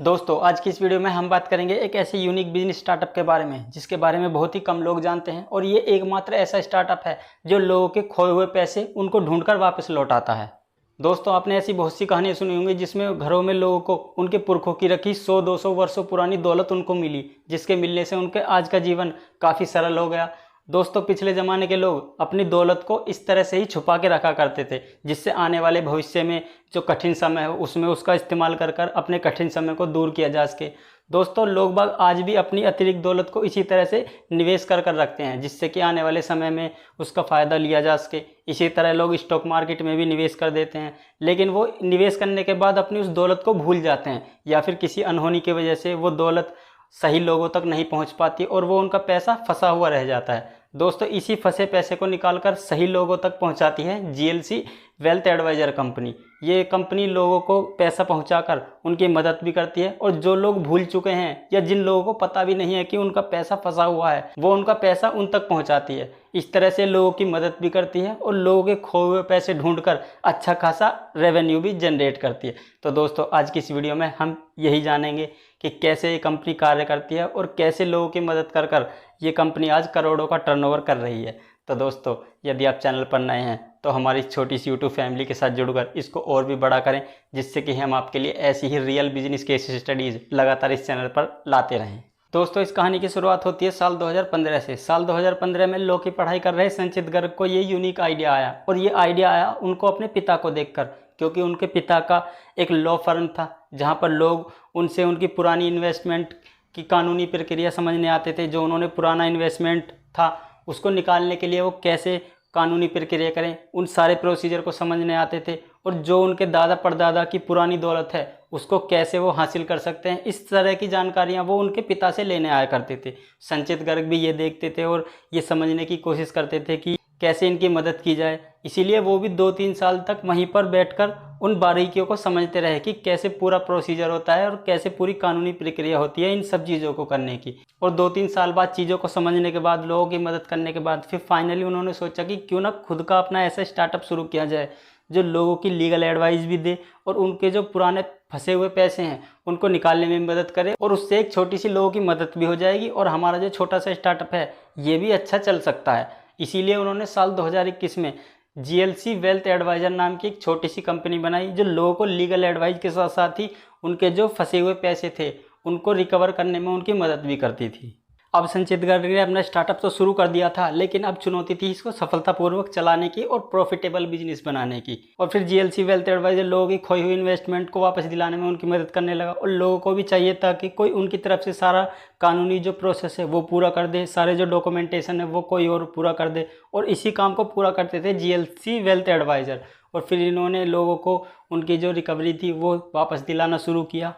दोस्तों आज की इस वीडियो में हम बात करेंगे एक ऐसे यूनिक बिजनेस स्टार्टअप के बारे में जिसके बारे में बहुत ही कम लोग जानते हैं और ये एकमात्र ऐसा स्टार्टअप है जो लोगों के खोए हुए पैसे उनको ढूंढकर वापस लौटाता है। दोस्तों आपने ऐसी बहुत सी कहानियां सुनी होंगी जिसमें घरों में लोगों को उनके पुरखों की रखी 100-200 वर्षों पुरानी दौलत उनको मिली, जिसके मिलने से उनके आज का जीवन काफ़ी सरल हो गया। दोस्तों पिछले ज़माने के लोग अपनी दौलत को इस तरह से ही छुपा के रखा करते थे जिससे आने वाले भविष्य में जो कठिन समय है उसमें उसका इस्तेमाल कर कर अपने कठिन समय को दूर किया जा सके। दोस्तों लोग बाग आज भी अपनी अतिरिक्त दौलत को इसी तरह से निवेश कर कर रखते हैं जिससे कि आने वाले समय में उसका फ़ायदा लिया जा सके। इसी तरह लोग स्टॉक मार्केट में भी निवेश कर देते हैं, लेकिन वो निवेश करने के बाद अपनी उस दौलत को भूल जाते हैं या फिर किसी अनहोनी की वजह से वो दौलत सही लोगों तक नहीं पहुंच पाती और वो उनका पैसा फंसा हुआ रह जाता है। दोस्तों इसी फंसे पैसे को निकालकर सही लोगों तक पहुंचाती है जीएलसी वेल्थ एडवाइजर कंपनी। ये कंपनी लोगों को पैसा पहुंचाकर उनकी मदद भी करती है और जो लोग भूल चुके हैं या जिन लोगों को पता भी नहीं है कि उनका पैसा फंसा हुआ है वो उनका पैसा उन तक पहुंचाती है। इस तरह से लोगों की मदद भी करती है और लोगों के खोए हुए पैसे ढूंढकर अच्छा खासा रेवेन्यू भी जनरेट करती है। तो दोस्तों आज की इस वीडियो में हम यही जानेंगे कि कैसे ये कंपनी कार्य करती है और कैसे लोगों की मदद कर कर ये कंपनी आज करोड़ों का टर्नओवर कर रही है। तो दोस्तों यदि आप चैनल पर नए हैं तो हमारी छोटी सी यूट्यूब फैमिली के साथ जुड़कर इसको और भी बड़ा करें जिससे कि हम आपके लिए ऐसी ही रियल बिजनेस केस स्टडीज़ लगातार इस चैनल पर लाते रहें। दोस्तों इस कहानी की शुरुआत होती है साल 2015 से। साल 2015 में लॉ की पढ़ाई कर रहे संचित गर्ग को ये यूनिक आइडिया आया और ये आइडिया आया उनको अपने पिता को देखकर, क्योंकि उनके पिता का एक लॉ फर्म था जहाँ पर लोग उनसे उनकी पुरानी इन्वेस्टमेंट की कानूनी प्रक्रिया समझने आते थे। जो उन्होंने पुराना इन्वेस्टमेंट था उसको निकालने के लिए वो कैसे कानूनी प्रक्रिया करें उन सारे प्रोसीजर को समझने आते थे और जो उनके दादा परदादा की पुरानी दौलत है उसको कैसे वो हासिल कर सकते हैं, इस तरह की जानकारियां वो उनके पिता से लेने आया करते थे। संचित गर्ग भी ये देखते थे और ये समझने की कोशिश करते थे कि कैसे इनकी मदद की जाए। इसीलिए वो भी 2-3 साल तक वहीं पर बैठकर उन बारीकियों को समझते रहे कि कैसे पूरा प्रोसीजर होता है और कैसे पूरी कानूनी प्रक्रिया होती है इन सब चीज़ों को करने की। और 2-3 साल बाद चीज़ों को समझने के बाद, लोगों की मदद करने के बाद फिर फाइनली उन्होंने सोचा कि क्यों ना खुद का अपना ऐसा स्टार्टअप शुरू किया जाए जो लोगों की लीगल एडवाइस भी दे और उनके जो पुराने फंसे हुए पैसे हैं उनको निकालने में मदद करे और उससे एक छोटी सी लोगों की मदद भी हो जाएगी और हमारा जो छोटा सा स्टार्टअप है ये भी अच्छा चल सकता है। इसीलिए उन्होंने साल 2021 में जीएलसी वेल्थ एडवाइजर नाम की एक छोटी सी कंपनी बनाई जो लोगों को लीगल एडवाइस के साथ साथ ही उनके जो फंसे हुए पैसे थे उनको रिकवर करने में उनकी मदद भी करती थी। अब संचित गर्ग ने अपना स्टार्टअप तो शुरू कर दिया था, लेकिन अब चुनौती थी इसको सफलतापूर्वक चलाने की और प्रॉफिटेबल बिजनेस बनाने की। और फिर जीएलसी वेल्थ एडवाइजर लोगों की खोई हुई इन्वेस्टमेंट को वापस दिलाने में उनकी मदद करने लगा और लोगों को भी चाहिए था कि कोई उनकी तरफ से सारा कानूनी जो प्रोसेस है वो पूरा कर दे, सारे जो डॉक्यूमेंटेशन है वो कोई और पूरा कर दे। और इसी काम को पूरा करते थे जीएलसी वेल्थ एडवाइजर। और फिर इन्होंने लोगों को उनकी जो रिकवरी थी वो वापस दिलाना शुरू किया।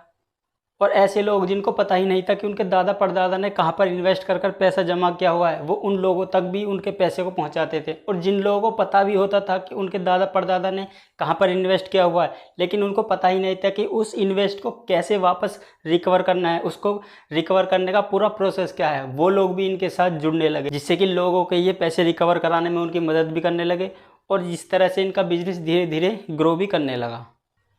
और ऐसे लोग जिनको पता ही नहीं था कि उनके दादा परदादा ने कहाँ पर इन्वेस्ट कर कर पैसा जमा किया हुआ है वो उन लोगों तक भी उनके पैसे को पहुँचाते थे। और जिन लोगों को पता भी होता था कि उनके दादा परदादा ने कहाँ पर इन्वेस्ट किया हुआ है लेकिन उनको पता ही नहीं था कि उस इन्वेस्ट को कैसे वापस रिकवर करना है, उसको रिकवर करने का पूरा प्रोसेस क्या है, वो लोग भी इनके साथ जुड़ने लगे जिससे कि लोगों के ये पैसे रिकवर कराने में उनकी मदद भी करने लगे और इस तरह से इनका बिजनेस धीरे धीरे ग्रो भी करने लगा।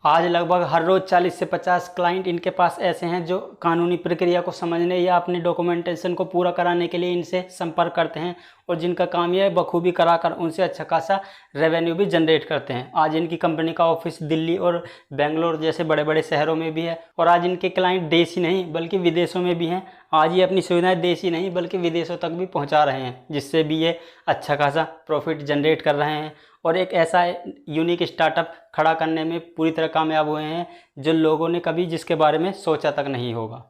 आज लगभग हर रोज़ 40 से 50 क्लाइंट इनके पास ऐसे हैं जो कानूनी प्रक्रिया को समझने या अपनी डॉक्यूमेंटेशन को पूरा कराने के लिए इनसे संपर्क करते हैं और जिनका काम यह बखूबी कराकर उनसे अच्छा खासा रेवेन्यू भी जनरेट करते हैं। आज इनकी कंपनी का ऑफिस दिल्ली और बेंगलोर जैसे बड़े बड़े शहरों में भी है और आज इनके क्लाइंट देश ही नहीं बल्कि विदेशों में भी हैं। आज ये अपनी सुविधाएं देश ही नहीं बल्कि विदेशों तक भी पहुंचा रहे हैं जिससे भी ये अच्छा खासा प्रॉफिट जनरेट कर रहे हैं और एक ऐसा यूनिक स्टार्टअप खड़ा करने में पूरी तरह कामयाब हुए हैं जो लोगों ने कभी जिसके बारे में सोचा तक नहीं होगा।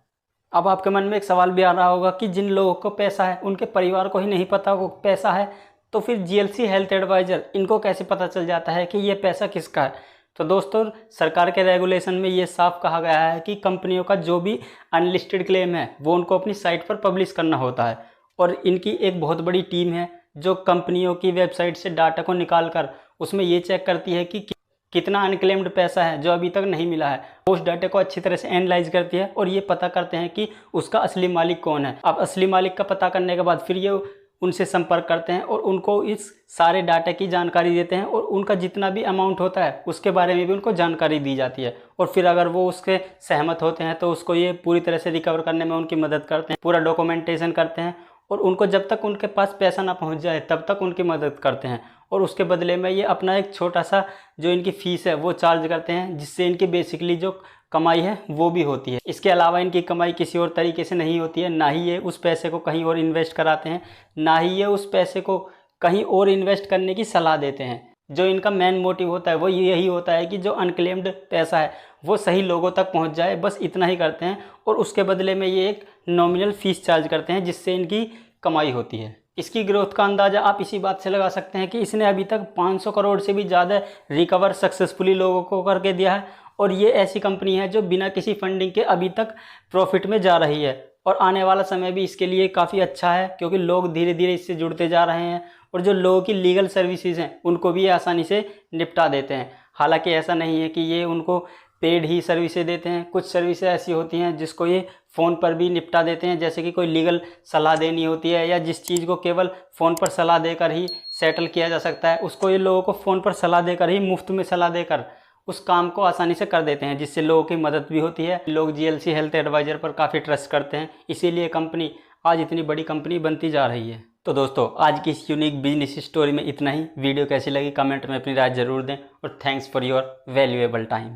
अब आपके मन में एक सवाल भी आ रहा होगा कि जिन लोगों को पैसा है उनके परिवार को ही नहीं पता वो पैसा है, तो फिर जीएलसी हेल्थ एडवाइजर इनको कैसे पता चल जाता है कि ये पैसा किसका है। तो दोस्तों सरकार के रेगुलेशन में ये साफ कहा गया है कि कंपनियों का जो भी अनलिस्टेड क्लेम है वो उनको अपनी साइट पर पब्लिश करना होता है और इनकी एक बहुत बड़ी टीम है जो कंपनियों की वेबसाइट से डाटा को निकाल कर उसमें ये चेक करती है कि कितना अनक्लेम्ड पैसा है जो अभी तक नहीं मिला है। उस डाटे को अच्छी तरह से एनालाइज करती है और ये पता करते हैं कि उसका असली मालिक कौन है। अब असली मालिक का पता करने के बाद फिर ये उनसे संपर्क करते हैं और उनको इस सारे डाटा की जानकारी देते हैं और उनका जितना भी अमाउंट होता है उसके बारे में भी उनको जानकारी दी जाती है। और फिर अगर वो उसके सहमत होते हैं तो उसको ये पूरी तरह से रिकवर करने में उनकी मदद करते हैं, पूरा डॉक्यूमेंटेशन करते हैं और उनको जब तक उनके पास पैसा ना पहुंच जाए तब तक उनकी मदद करते हैं। और उसके बदले में ये अपना एक छोटा सा जो इनकी फ़ीस है वो चार्ज करते हैं, जिससे इनकी बेसिकली जो कमाई है वो भी होती है। इसके अलावा इनकी कमाई किसी और तरीके से नहीं होती है, ना ही ये उस पैसे को कहीं और इन्वेस्ट कराते हैं, ना ही ये उस पैसे को कहीं और इन्वेस्ट करने की सलाह देते हैं। जो इनका मेन मोटिव होता है वो यही होता है कि जो अनक्लेम्ड पैसा है वो सही लोगों तक पहुंच जाए, बस इतना ही करते हैं। और उसके बदले में ये एक नॉमिनल फ़ीस चार्ज करते हैं जिससे इनकी कमाई होती है। इसकी ग्रोथ का अंदाज़ा आप इसी बात से लगा सकते हैं कि इसने अभी तक 500 करोड़ से भी ज़्यादा रिकवर सक्सेसफुली लोगों को करके दिया है। और ये ऐसी कंपनी है जो बिना किसी फंडिंग के अभी तक प्रॉफिट में जा रही है और आने वाला समय भी इसके लिए काफ़ी अच्छा है, क्योंकि लोग धीरे धीरे इससे जुड़ते जा रहे हैं और जो लोगों की लीगल सर्विसेज हैं उनको भी ये आसानी से निपटा देते हैं। हालांकि ऐसा नहीं है कि ये उनको पेड ही सर्विसेज देते हैं, कुछ सर्विसेज ऐसी होती हैं जिसको ये फ़ोन पर भी निपटा देते हैं, जैसे कि कोई लीगल सलाह देनी होती है या जिस चीज़ को केवल फ़ोन पर सलाह देकर ही सेटल किया जा सकता है उसको ये लोगों को फ़ोन पर सलाह देकर ही, मुफ्त में सलाह देकर उस काम को आसानी से कर देते हैं, जिससे लोगों की मदद भी होती है। लोग जीएलसी हेल्थ एडवाइज़र पर काफ़ी ट्रस्ट करते हैं, इसीलिए कंपनी आज इतनी बड़ी कंपनी बनती जा रही है। तो दोस्तों आज की इस यूनिक बिजनेस स्टोरी में इतना ही। वीडियो कैसी लगी कमेंट में अपनी राय ज़रूर दें और thanks for your valuable time.